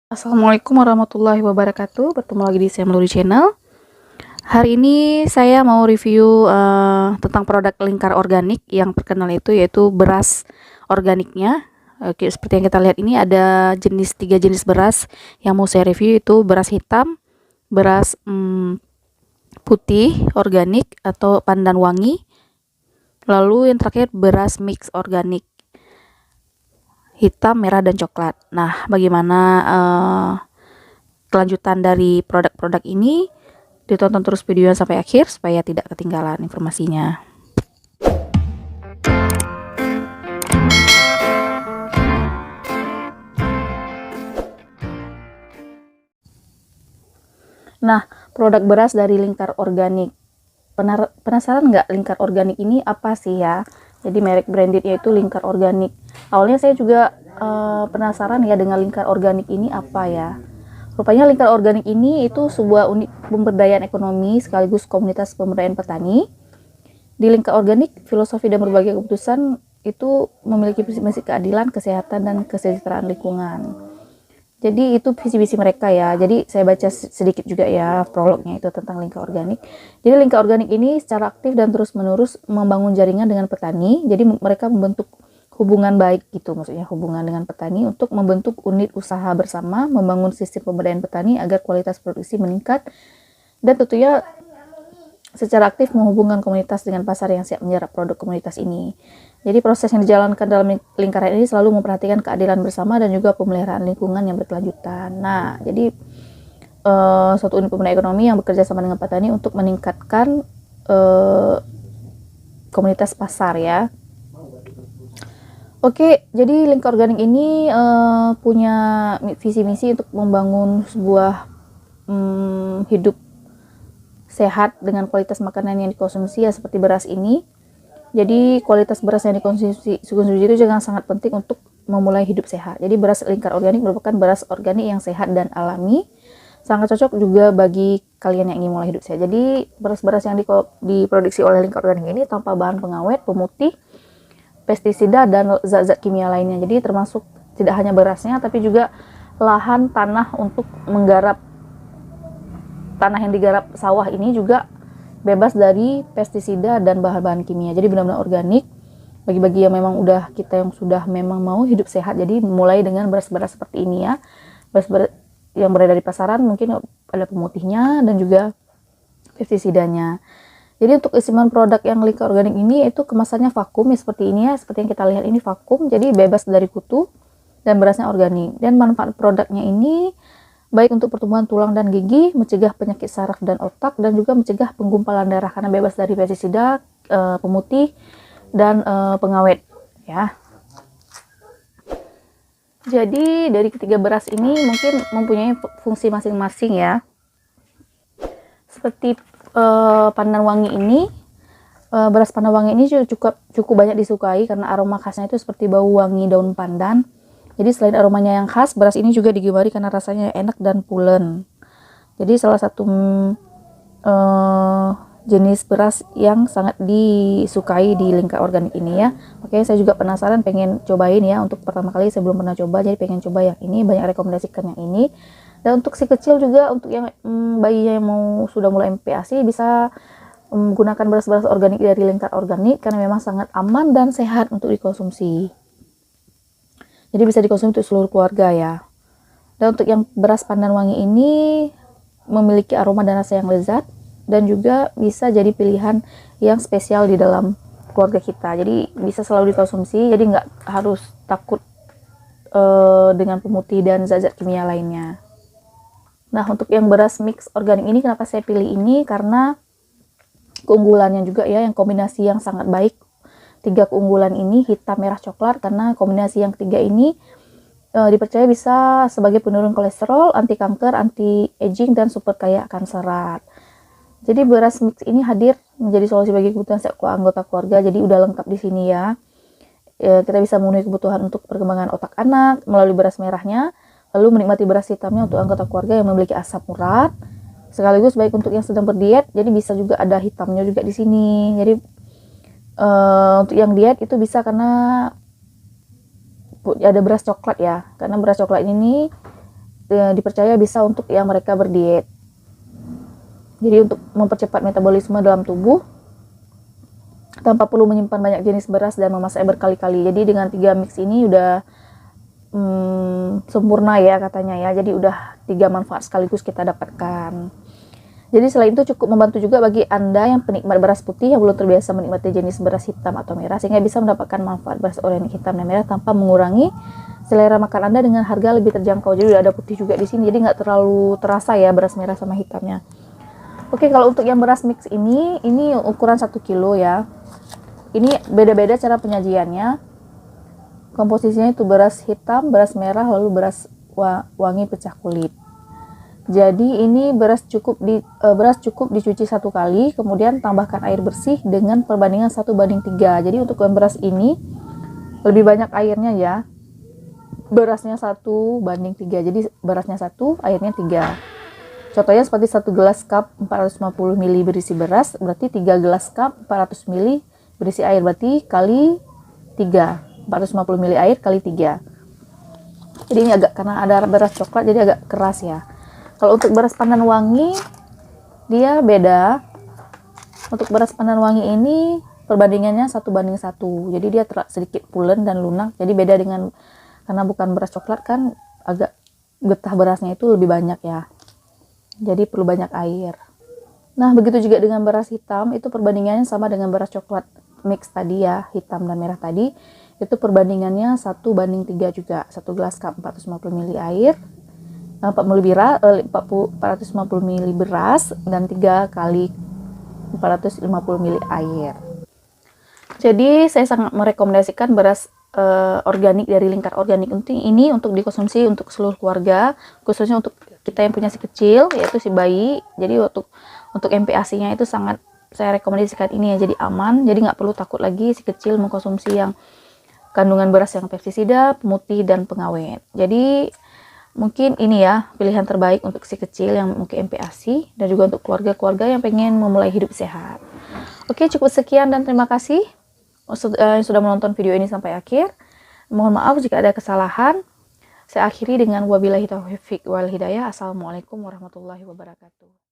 Assalamualaikum warahmatullahi wabarakatuh. Bertemu lagi di saya Melody Channel. Hari ini saya mau review tentang produk lingkar organik yang terkenal yaitu beras organiknya. Oke, seperti yang kita lihat ini ada tiga jenis beras yang mau saya review, itu beras hitam, beras putih organik atau pandan wangi, lalu yang terakhir beras mix organik hitam, merah, dan coklat. Nah, bagaimana kelanjutan dari produk-produk ini? Ditonton terus videonya sampai akhir supaya tidak ketinggalan informasinya. Nah, produk beras dari Lingkar Organik. Penasaran nggak Lingkar Organik ini apa sih ya? Jadi merek brandednya itu Lingkar Organik. Awalnya saya juga penasaran ya dengan Lingkar Organik ini apa ya. Rupanya Lingkar Organik ini itu sebuah unit pemberdayaan ekonomi sekaligus komunitas pemberdayaan petani. Di Lingkar Organik, filosofi dan berbagai keputusan itu memiliki visi-misi keadilan, kesehatan, dan kesejahteraan lingkungan. Jadi itu visi-visi mereka ya. Jadi saya baca sedikit juga ya prolognya itu tentang Lingkar Organik. Jadi Lingkar Organik ini secara aktif dan terus-menerus membangun jaringan dengan petani. Jadi mereka membentuk hubungan baik gitu, maksudnya hubungan dengan petani untuk membentuk unit usaha bersama, membangun sistem pemberdayaan petani agar kualitas produksi meningkat, dan tentunya secara aktif menghubungkan komunitas dengan pasar yang siap menyerap produk komunitas ini. Jadi proses yang dijalankan dalam lingkaran ini selalu memperhatikan keadilan bersama dan juga pemeliharaan lingkungan yang berkelanjutan. Nah, jadi suatu unit pemberdayaan ekonomi yang bekerja sama dengan petani untuk meningkatkan komunitas pasar ya. Oke, jadi Lingkar Organik ini punya visi misi untuk membangun sebuah hidup sehat dengan kualitas makanan yang dikonsumsi ya seperti beras ini. Jadi kualitas beras yang dikonsumsi itu juga sangat penting untuk memulai hidup sehat. Jadi beras Lingkar Organik merupakan beras organik yang sehat dan alami. Sangat cocok juga bagi kalian yang ingin mulai hidup sehat. Jadi beras-beras yang diproduksi oleh Lingkar Organik ini tanpa bahan pengawet, pemutih, pestisida, dan zat-zat kimia lainnya. Jadi termasuk tidak hanya berasnya tapi juga lahan tanah untuk menggarap, tanah yang digarap sawah ini juga bebas dari pestisida dan bahan-bahan kimia. Jadi benar-benar organik. Bagi-bagi yang memang kita yang sudah memang mau hidup sehat, jadi mulai dengan beras-beras seperti ini ya. Beras-beras yang beredar di pasaran mungkin ada pemutihnya dan juga pestisidanya. Jadi untuk isian produk yang Lingkar Organik ini itu kemasannya vakum ya, seperti ini ya, seperti yang kita lihat ini vakum, jadi bebas dari kutu dan berasnya organik. Dan manfaat produknya ini baik untuk pertumbuhan tulang dan gigi, mencegah penyakit saraf dan otak, dan juga mencegah penggumpalan darah karena bebas dari pestisida, pemutih, dan pengawet ya. Jadi dari ketiga beras ini mungkin mempunyai fungsi masing-masing ya. Seperti pandan wangi ini, beras pandan wangi ini cukup banyak disukai karena aroma khasnya itu seperti bau wangi daun pandan. Jadi selain aromanya yang khas, beras ini juga digemari karena rasanya enak dan pulen. Jadi salah satu jenis beras yang sangat disukai di Lingkar Organik ini ya. Oke, saya juga penasaran, pengen cobain ya. Untuk pertama kali saya belum pernah coba, jadi pengen coba yang ini. Banyak rekomendasikan yang ini. Dan untuk si kecil juga, untuk yang bayinya yang sudah mulai MPASI, bisa menggunakan beras-beras organik dari Lingkar Organik karena memang sangat aman dan sehat untuk dikonsumsi. Jadi bisa dikonsumsi untuk seluruh keluarga ya. Dan untuk yang beras pandan wangi ini memiliki aroma dan rasa yang lezat, dan juga bisa jadi pilihan yang spesial di dalam keluarga kita. Jadi bisa selalu dikonsumsi, jadi nggak harus takut dengan pemutih dan zat-zat kimia lainnya. Nah, untuk yang beras mix organik ini kenapa saya pilih ini? Karena keunggulannya juga ya, yang kombinasi yang sangat baik. 3 keunggulan ini hitam, merah, coklat, karena kombinasi yang ketiga ini dipercaya bisa sebagai penurun kolesterol, anti kanker, anti aging, dan super kaya akan serat. Jadi beras mix ini hadir menjadi solusi bagi kebutuhan setiap anggota keluarga. Jadi udah lengkap di sini ya. Kita bisa memenuhi kebutuhan untuk perkembangan otak anak melalui beras merahnya, lalu menikmati beras hitamnya untuk anggota keluarga yang memiliki asam urat, sekaligus baik untuk yang sedang berdiet. Jadi bisa juga ada hitamnya juga di sini. Jadi untuk yang diet itu bisa karena ada beras coklat ya, karena beras coklat ini dipercaya bisa untuk yang mereka berdiet. Jadi untuk mempercepat metabolisme dalam tubuh tanpa perlu menyimpan banyak jenis beras dan memasaknya berkali-kali. Jadi dengan 3 mix ini udah sempurna ya katanya ya. Jadi udah 3 manfaat sekaligus kita dapatkan. Jadi selain itu cukup membantu juga bagi Anda yang penikmat beras putih yang belum terbiasa menikmati jenis beras hitam atau merah, sehingga bisa mendapatkan manfaat beras organik hitam dan merah tanpa mengurangi selera makan Anda dengan harga lebih terjangkau. Jadi udah ada putih juga di sini, jadi nggak terlalu terasa ya beras merah sama hitamnya. Oke, kalau untuk yang beras mix ini ukuran 1 kilo ya. Ini beda-beda cara penyajiannya. Komposisinya itu beras hitam, beras merah, lalu beras wangi pecah kulit. Jadi ini beras cukup dicuci 1 kali, kemudian tambahkan air bersih dengan perbandingan 1:3. Jadi untuk beras ini lebih banyak airnya ya. Berasnya 1:3. Jadi berasnya 1, airnya 3. Contohnya seperti 1 gelas cup 450 ml berisi beras, berarti 3 gelas cup 400 ml berisi air, berarti kali 3. 450 ml air kali 3. Jadi ini agak, karena ada beras coklat jadi agak keras ya. Kalau untuk beras pandan wangi dia beda. Untuk beras pandan wangi ini perbandingannya 1:1. Jadi dia sedikit pulen dan lunak. Jadi beda dengan, karena bukan beras coklat kan agak getah berasnya itu lebih banyak ya. Jadi perlu banyak air. Nah, begitu juga dengan beras hitam, itu perbandingannya sama dengan beras coklat mix tadi ya, hitam dan merah tadi. Itu perbandingannya 1:3 juga. 1 gelas cup 450 ml air, 450 ml beras, dan 3 kali 450 ml air. Jadi saya sangat merekomendasikan beras organik dari Lingkar Organik ini untuk dikonsumsi untuk seluruh keluarga, khususnya untuk kita yang punya si kecil, yaitu si bayi. Jadi untuk MPASI-nya itu sangat saya rekomendasikan ini ya, jadi aman, jadi nggak perlu takut lagi si kecil mengkonsumsi yang kandungan beras yang pestisida, pemutih, dan pengawet. Jadi mungkin ini ya pilihan terbaik untuk si kecil yang mungkin MPASI dan juga untuk keluarga-keluarga yang pengen memulai hidup sehat. Oke, cukup sekian dan terima kasih yang sudah menonton video ini sampai akhir. Mohon maaf jika ada kesalahan. Saya akhiri dengan wabillahi taufiq wal hidayah. Assalamualaikum warahmatullahi wabarakatuh.